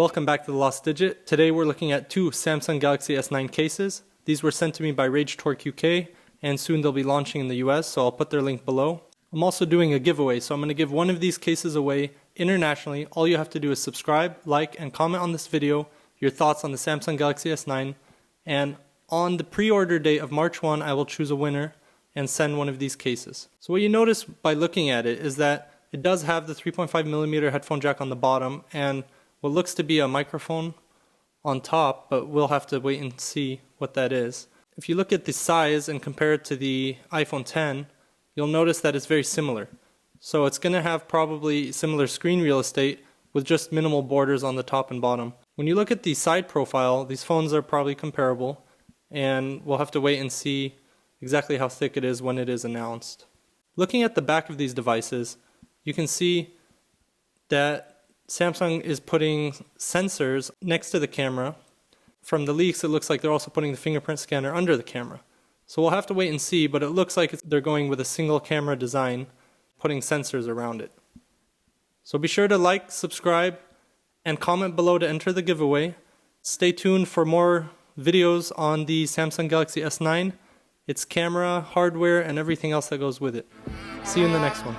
welcome back to The Lost Digit. Today we're looking at two Samsung Galaxy S9 cases. These were sent to me by RageTorque UK, and soon they'll be launching in the US, so I'll put their link below. I'm also doing a giveaway, so I'm going to give one of these cases away internationally. All you have to do is subscribe, like, and comment on this video your thoughts on the Samsung Galaxy S9, and on the pre-order date of March 1, I will choose a winner and send one of these cases. So what you notice by looking at it is that it does have the 3.5mm headphone jack on the bottom and what looks to be a microphone on top, but we'll have to wait and see what that is. If you look at the size and compare it to the iPhone X, you'll notice that it's very similar. So it's going to have probably similar screen real estate with just minimal borders on the top and bottom. When you look at the side profile, these phones are probably comparable, and we'll have to wait and see exactly how thick it is when it is announced. Looking at the back of these devices, you can see that Samsung is putting sensors next to the camera. From the leaks, it looks like they're also putting the fingerprint scanner under the camera. So we'll have to wait and see, but it looks like they're going with a single camera design, putting sensors around it. So be sure to like, subscribe, and comment below to enter the giveaway. Stay tuned for more videos on the Samsung Galaxy S9, its camera, hardware, and everything else that goes with it. See you in the next one.